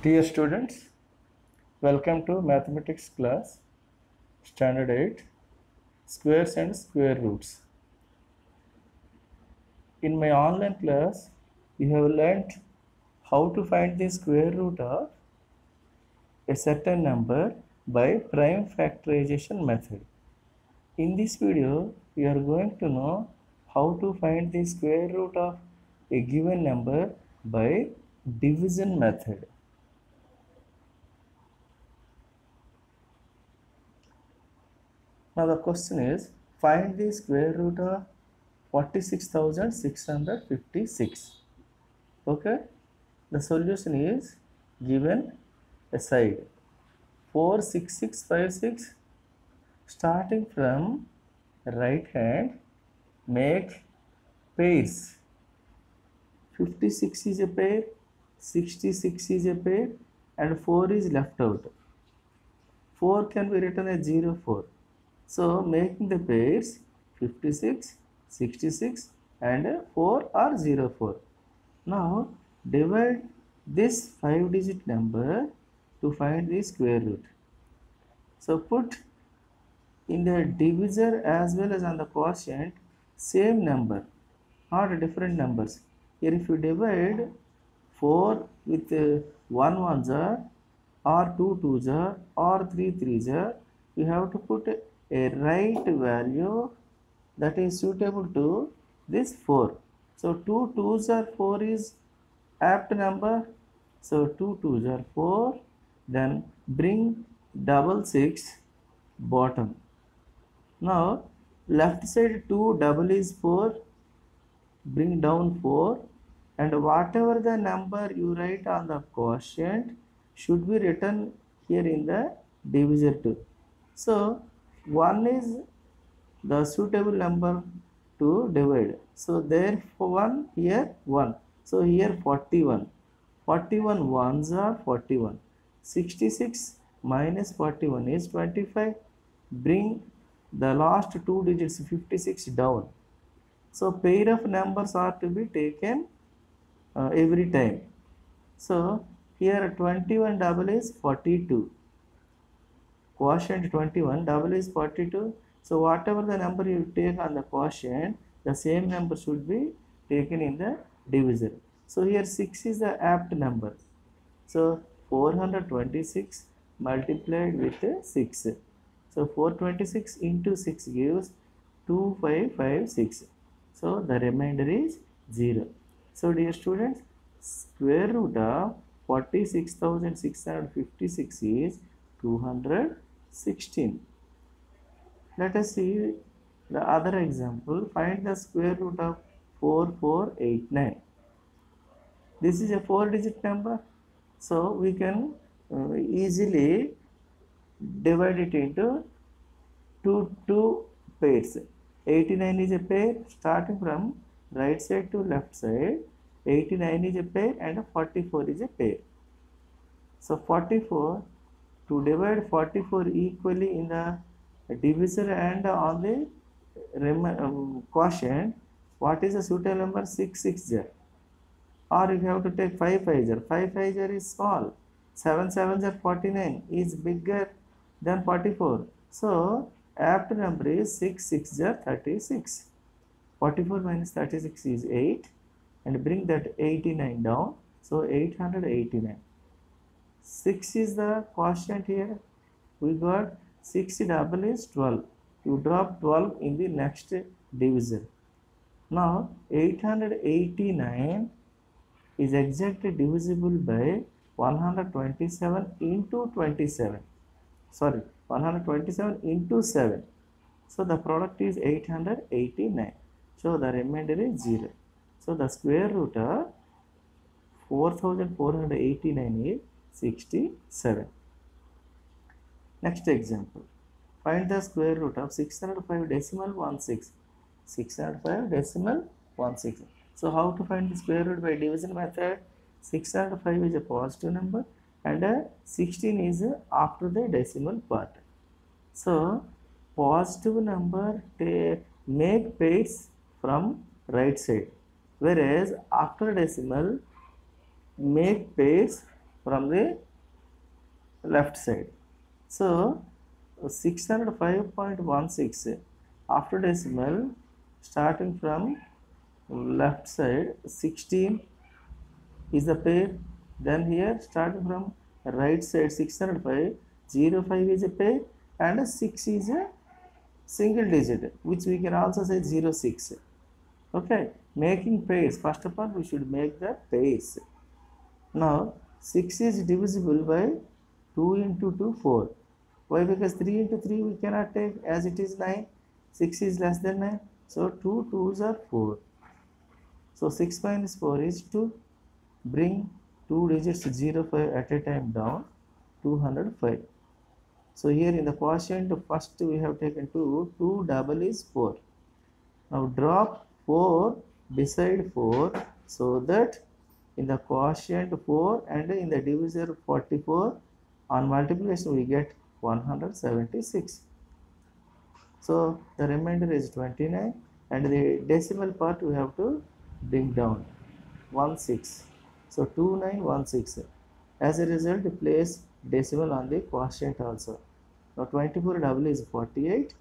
Dear students, welcome to mathematics class standard 8 squares and square roots. In my online class, you have learnt how to find the square root of a certain number by prime factorization method. In this video, we are going to know how to find the square root of a given number by division method. Now the question is, find the square root of 46,656. Okay, the solution is given aside. 46656. Starting from right hand, make pairs. 56 is a pair, 66 is a pair, and 4 is left out. 4 can be written as 0, 4. So making the pairs 56, 66 and 4 or 0, 4. Now divide this 5-digit number to find the square root. So put in the divisor as well as on the quotient same number, not different numbers. Here if you divide 4 with 1 ones are, or 2 twos are, or 3 threes are, you have to put a right value that is suitable to this 4. So 2 twos are 4 is apt number. So 2 twos are 4. Then bring 6 bottom. Now left side 2 double is 4. Bring down 4. And whatever the number you write on the quotient should be written here in the divisor too. So 1 is the suitable number to divide. So therefore 1 here 1. So here 41. 41 ones are 41. 66 minus 41 is 25. Bring the last 2 digits 56 down. So pair of numbers are to be taken every time. So here 21 double is 42. Quotient 21, double is 42. So whatever the number you take on the quotient, the same number should be taken in the divisor. So here 6 is the apt number. So 426 multiplied with 6. So 426 into 6 gives 2556. So the remainder is 0. So dear students, square root of 46,656 is 216. Let us see the other example. Find the square root of 4489. This is a 4-digit number, so we can easily divide it into two pairs. 89 is a pair. Starting from right side to left side, 89 is a pair and 44 is a pair. So 44, to divide 44 equally in the divisor and on the quotient, what is the suitable number? 6 6 jar. Or you have to take 5 5 jar. 5 5 jar is small. 7 7 jar 49 is bigger than 44. So apt number is 6 6 jar 36. 44 minus 36 is 8, and bring that 89 down. So 889. 6 is the quotient here. We got 6 double is 12. You drop 12 in the next divisor. Now 889 is exactly divisible by 127 into 27. Sorry, 127 into 7. So the product is 889. So the remainder is 0. So the square root of 4489 is 67. Next example. Find the square root of 605 decimal 16. 605 decimal 16. So how to find the square root by division method? 605 is a positive number and 16 is after the decimal part. So positive number make pairs from right side, whereas after decimal make pairs from the left side. So 605.16 after decimal, starting from left side, 16 is the pair. Then here starting from right side 605, 05 is a pair and 6 is a single digit, which we can also say 06. Okay, making pairs. First of all, we should make the pairs. Now 6 is divisible by 2 into 2, 4. Why? Because 3 into 3 we cannot take, as it is 9. 6 is less than 9. So 2 2s are 4. So 6 minus 4 is 2. Bring 2 digits 05 at a time down, 205. So here in the quotient, first we have taken 2. 2 double is 4. Now drop 4 beside 4, so that in the quotient 4 and in the divisor 44, on multiplication we get 176. So the remainder is 29, and the decimal part we have to bring down 16. So 2916. As a result, place decimal on the quotient also. Now 24 double is 48,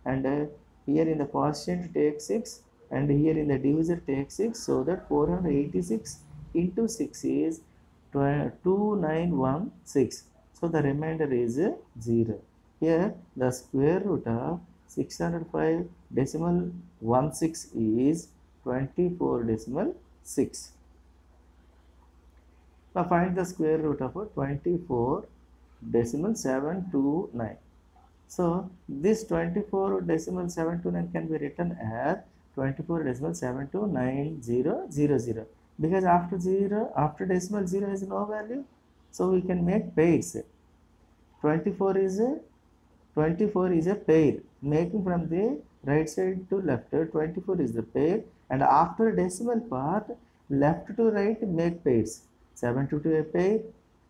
and here in the quotient take 6, and here in the divisor take 6, so that 486 into 6 is 2916. So the remainder is 0. Here the square root of 605 decimal 16 is 24 decimal 6. Now find the square root of 24 decimal 729. So this 24 decimal 729 can be written as 24 decimal 72900, because after decimal 0 is no value, so we can make pairs. 24 is a pair, making from the right side to left. 24 is the pair, and after decimal part, left to right make pairs. 722 a pair,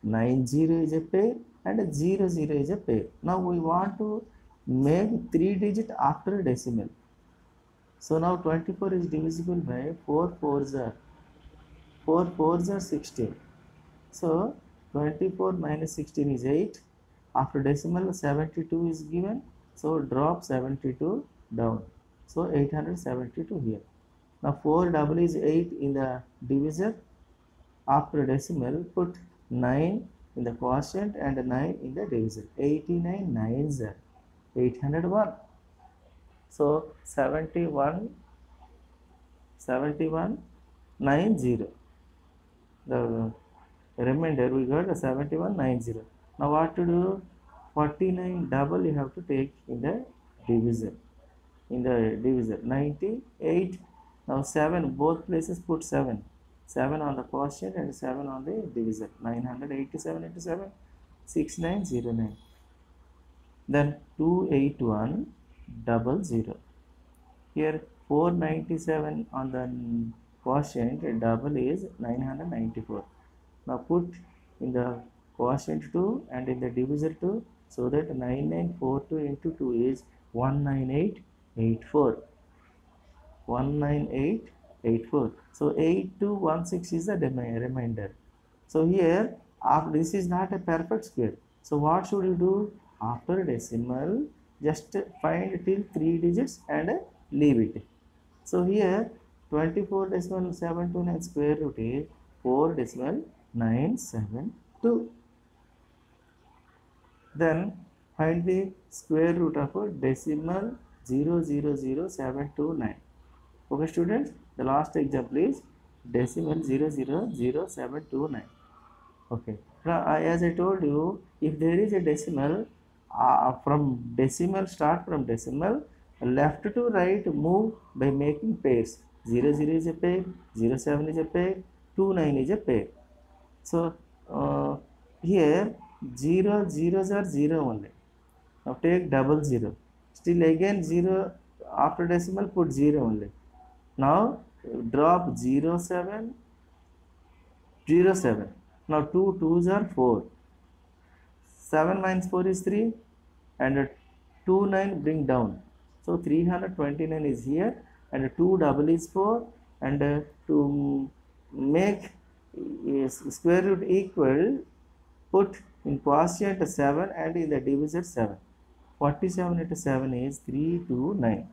90 is a pair, and 00 is a pair. Now we want to make 3 digit after decimal. So now 24 is divisible by 4 4s are 16. So 24 minus 16 is 8. After decimal 72 is given, so drop 72 down. So 872 here. Now 4 double is 8 in the divisor. After decimal, put 9 in the quotient and 9 in the divisor. 89 9s are 801. So 7190. The remainder we got 7190. Now what to do? 49 double you have to take in the divisor. 98. Now 7, both places put 7. 7 on the quotient and 7 on the divisor. 987 into 7, 6909. Then 28100. Here 497 on the quotient, double is 994. Now put in the quotient 2 and in the divisor 2, so that 9942 into 2 is 19884. 19884. So 8216 is the remainder. So here, this is not a perfect square. So what should you do? After decimal, just find till 3 digits and leave it. So here 24 decimal 729 square root is 4 decimal 972. Then find the square root of decimal 000729. Okay students, the last example is decimal 000729. Okay, now as I told you, if there is a decimal, from decimal, start from decimal, left to right move by making pairs. 00 is a pair, 07 is a pair, 29 is a pair. So here 0s are 0 only. Now take double 0. Still again 0 after decimal, put 0 only. Now drop 07. Now 2 2s are 4. 7 minus 4 is 3, and 29 bring down. So 329 is here, and 2 double is 4, and to make square root equal put in quotient 7 and in the divisor 7. 47 into 7 is 329.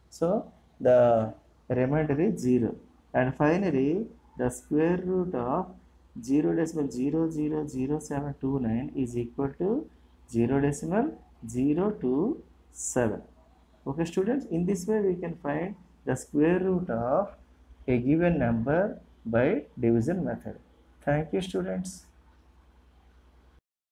So the remainder is 0. And finally, the square root of 0.000729 is equal to 0.027. Okay, students, in this way we can find the square root of a given number by division method. Thank you, students.